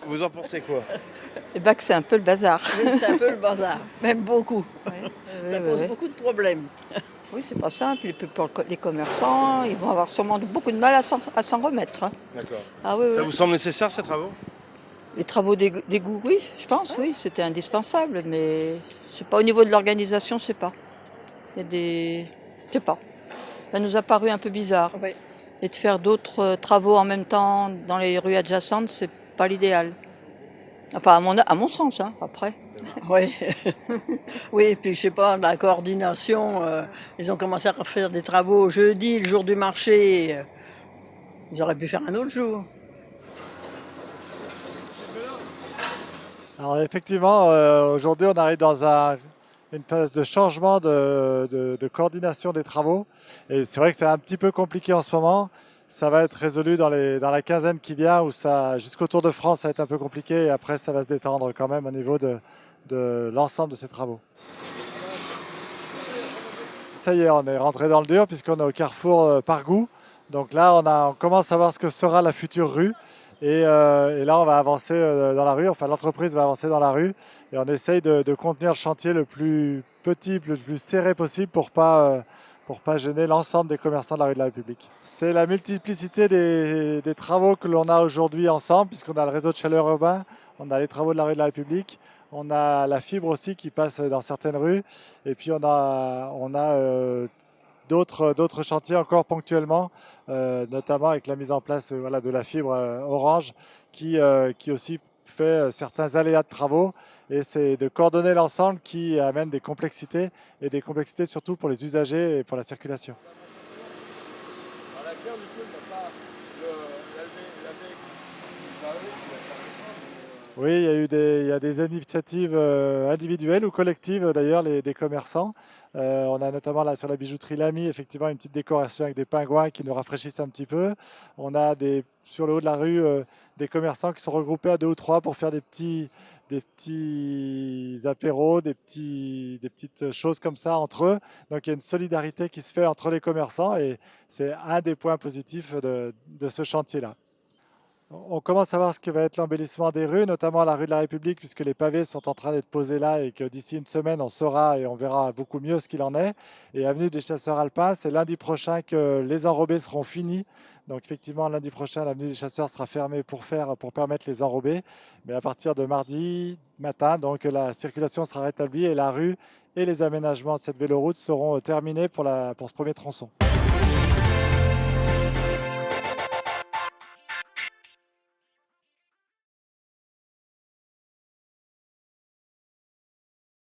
Vous en pensez quoi? Eh ben que c'est un peu le bazar. Oui, c'est un peu le bazar, même beaucoup. Ça pose Oui, beaucoup de problèmes. oui, c'est pas simple. Et puis pour les commerçants, ils vont avoir sûrement beaucoup de mal à s'en remettre, hein. D'accord. Ah oui, Ça oui. vous semble nécessaire ces travaux? Les travaux d'égout, oui, je pense, oui, c'était indispensable, mais je sais pas, au niveau de l'organisation, je sais pas. Il y a des. Je sais pas. Ça nous a paru un peu bizarre. Oui. Et de faire d'autres travaux en même temps dans les rues adjacentes, c'est pas l'idéal. Enfin, à mon sens, hein, après. Oui. Oui, et puis je sais pas, la coordination, ils ont commencé à faire des travaux jeudi, le jour du marché. Ils auraient pu faire un autre jour. Alors effectivement, aujourd'hui on arrive dans une phase de changement de coordination des travaux. Et c'est vrai que c'est un petit peu compliqué en ce moment. Ça va être résolu dans la quinzaine qui vient, où jusqu'au Tour de France, ça va être un peu compliqué. Et après, ça va se détendre quand même au niveau de l'ensemble de ces travaux. Ça y est, on est rentré dans le dur puisqu'on est au carrefour Pargou. Donc là, on commence à voir ce que sera la future rue. Et là, on va avancer dans la rue, enfin l'entreprise va avancer dans la rue et on essaye de contenir le chantier le plus petit, le plus serré possible pour pas gêner l'ensemble des commerçants de la rue de la République. C'est la multiplicité des travaux que l'on a aujourd'hui ensemble, puisqu'on a le réseau de chaleur urbain, on a les travaux de la rue de la République, on a la fibre aussi qui passe dans certaines rues, et puis on a d'autres chantiers encore ponctuellement, notamment avec la mise en place voilà, de la fibre Orange qui aussi fait certains aléas de travaux. Et c'est de coordonner l'ensemble qui amène des complexités et des complexités surtout pour les usagers et pour la circulation. Oui, il y a des initiatives individuelles ou collectives d'ailleurs, des commerçants. On a notamment là sur la bijouterie Lamy, effectivement, une petite décoration avec des pingouins qui nous rafraîchissent un petit peu. On a sur le haut de la rue des commerçants qui sont regroupés à deux ou trois pour faire des petits apéros, des petites choses comme ça entre eux. Donc il y a une solidarité qui se fait entre les commerçants et c'est un des points positifs de ce chantier-là. On commence à voir ce que va être l'embellissement des rues, notamment la rue de la République, puisque les pavés sont en train d'être posés là et que d'ici une semaine, on saura et on verra beaucoup mieux ce qu'il en est. Et avenue des Chasseurs Alpins, c'est lundi prochain que les enrobés seront finis. Donc effectivement, lundi prochain, l'avenue des Chasseurs sera fermée pour permettre les enrobés. Mais à partir de mardi matin, donc la circulation sera rétablie et la rue et les aménagements de cette véloroute seront terminés pour ce premier tronçon.